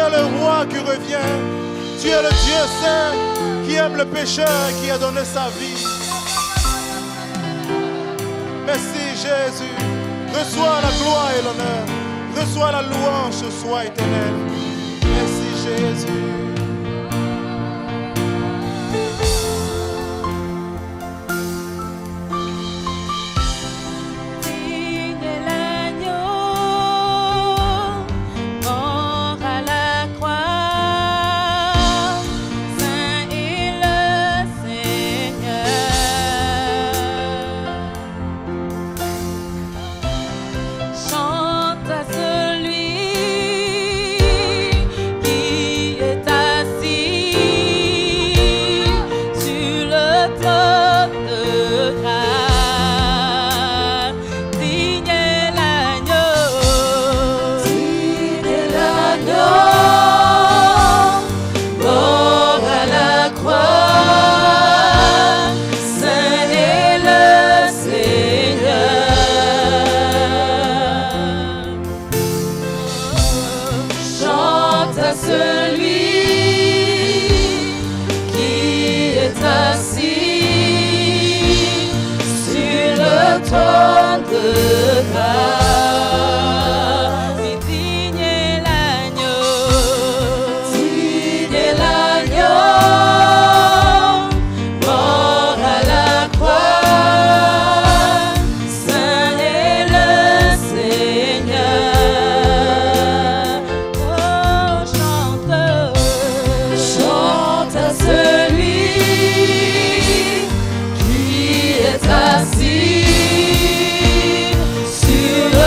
es le roi qui revient. Tu es le Dieu saint qui aime le pécheur et qui a donné sa vie. Merci Jésus. Reçois la gloire et l'honneur. Reçois la louange ce soir éternel. Merci Jésus. Assis sur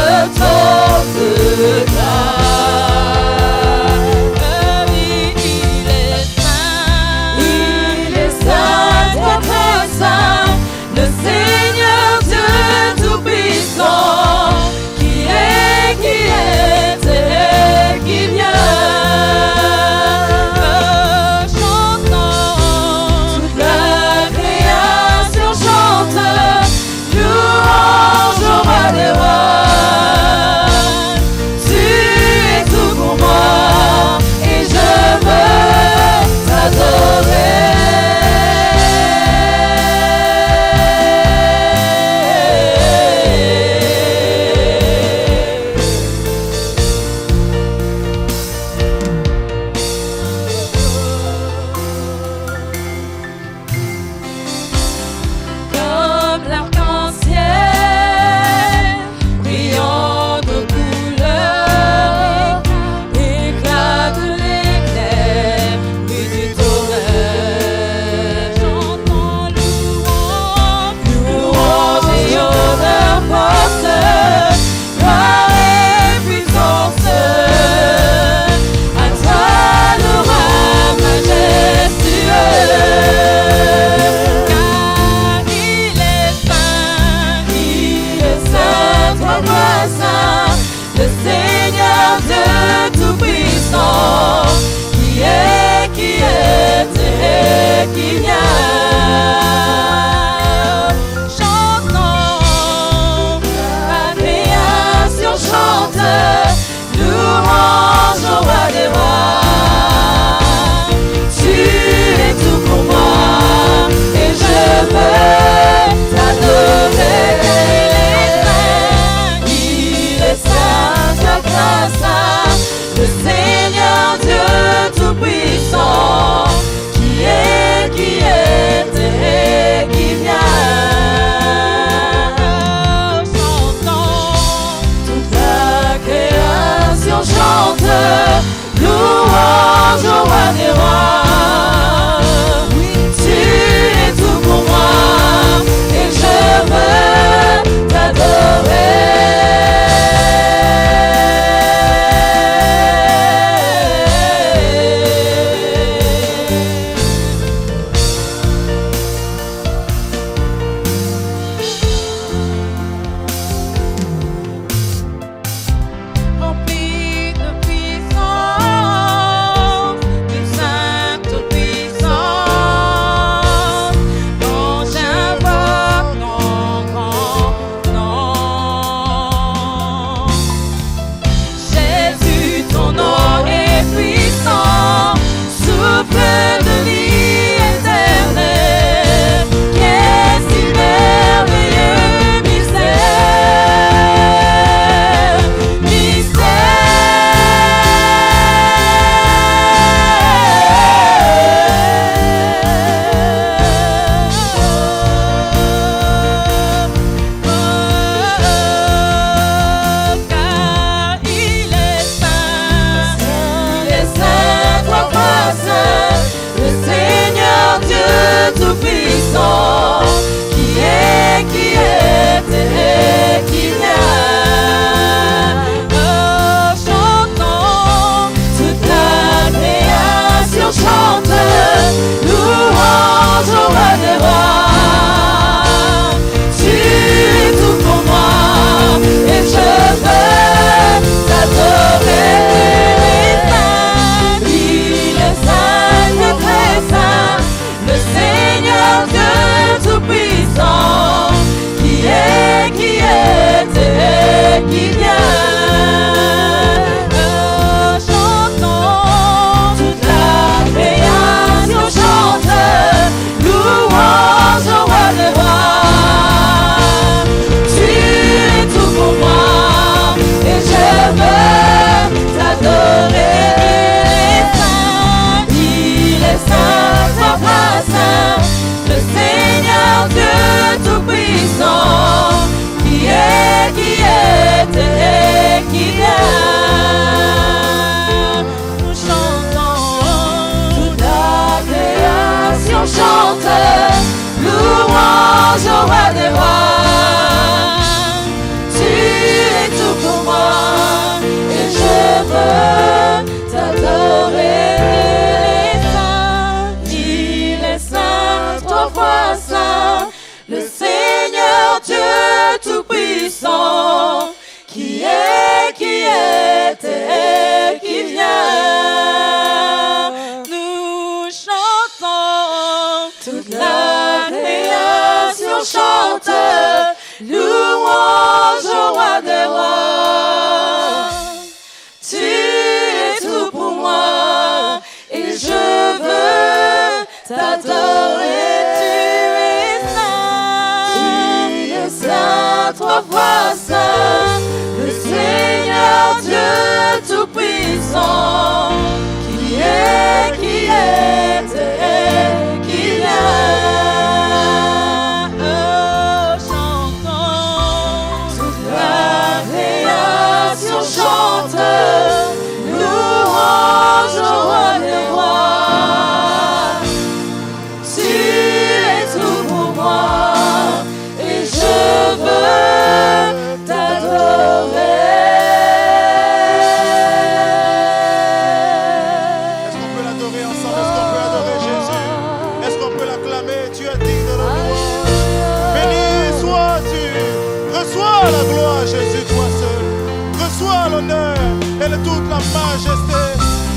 Tout-Puissant, qui est, qui était et qui vient. Nous chantons, toute la création chante, louange au roi des rois. Tu es tout pour moi et je veux t'adorer. Tu es saint, trois fois saint, le Seigneur Dieu Tout-Puissant, qui est, qui était, qui vient. Oh, chantons, toute la création chante, louange au roi des rois. Tu es tout pour moi et je veux t'adorer. Est-ce qu'on peut l'adorer ensemble? Est-ce qu'on peut adorer Jésus? Est-ce qu'on peut l'acclamer? Tu es digne de la louange. Béni sois-tu. Reçois la gloire, Jésus, toi seul. Reçois l'honneur et toute la majesté,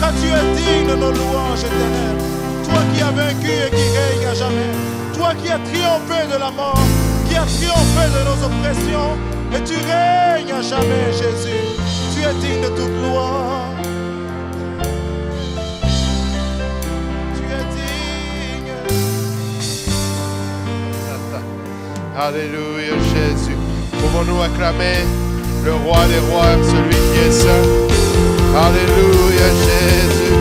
car tu es digne de nos louanges éternelles. Toi qui as vaincu et qui règne à jamais. Toi qui as triomphé de la mort, qui as triomphé de nos oppressions, et tu règnes à jamais, Jésus. Tu es digne de toute gloire. Tu es digne. Alléluia, Jésus. Pouvons-nous acclamer le roi des rois, celui qui est saint. Alléluia, Jésus.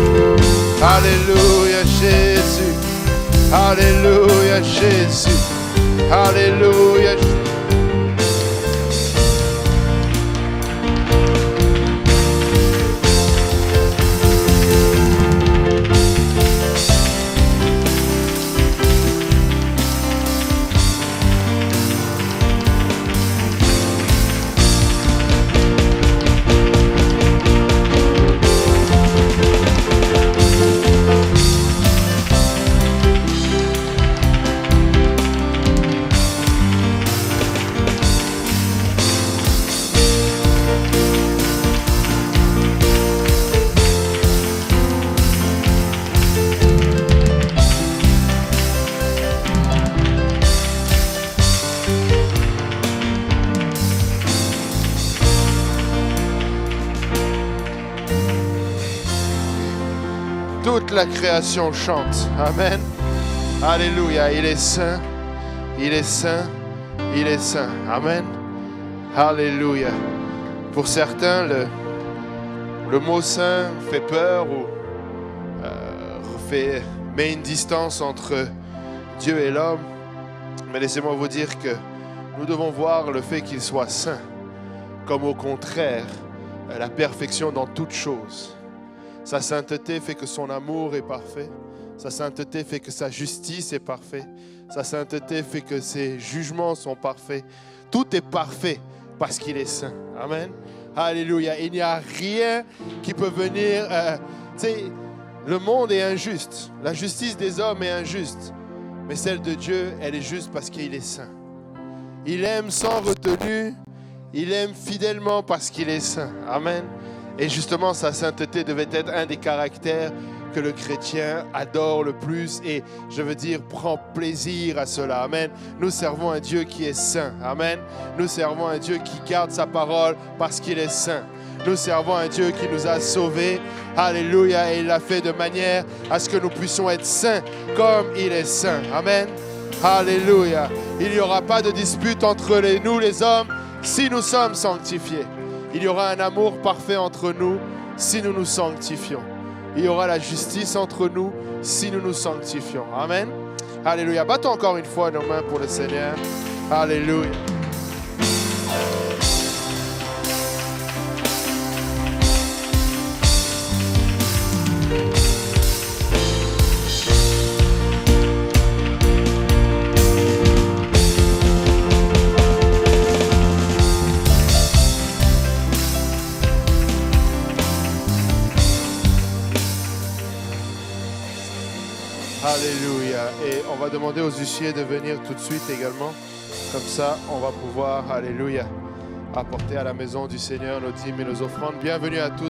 Alléluia, Jésus. Alléluia, Jésus. Alléluia. Toute la création chante. Amen. Alléluia. Il est saint. Il est saint. Il est saint. Amen. Alléluia. Pour certains, le mot saint fait peur ou met une distance entre Dieu et l'homme. Mais laissez-moi vous dire que nous devons voir le fait qu'il soit saint comme au contraire la perfection dans toutes choses. Sa sainteté fait que son amour est parfait. Sa sainteté fait que sa justice est parfaite. Sa sainteté fait que ses jugements sont parfaits. Tout est parfait parce qu'il est saint. Amen. Alléluia. Il n'y a rien qui peut venir... le monde est injuste. La justice des hommes est injuste. Mais celle de Dieu, elle est juste parce qu'il est saint. Il aime sans retenue. Il aime fidèlement parce qu'il est saint. Amen. Et justement, sa sainteté devait être un des caractères que le chrétien adore le plus et, je veux dire, prend plaisir à cela. Amen. Nous servons un Dieu qui est saint. Amen. Nous servons un Dieu qui garde sa parole parce qu'il est saint. Nous servons un Dieu qui nous a sauvés. Alléluia. Et il l'a fait de manière à ce que nous puissions être saints comme il est saint. Amen. Alléluia. Il n'y aura pas de dispute entre nous, les hommes, si nous sommes sanctifiés. Il y aura un amour parfait entre nous si nous nous sanctifions. Il y aura la justice entre nous si nous nous sanctifions. Amen. Alléluia. Battons encore une fois nos mains pour le Seigneur. Alléluia. Alléluia. Et on va demander aux huissiers de venir tout de suite également. Comme ça, on va pouvoir, alléluia, apporter à la maison du Seigneur nos dîmes et nos offrandes. Bienvenue à tous.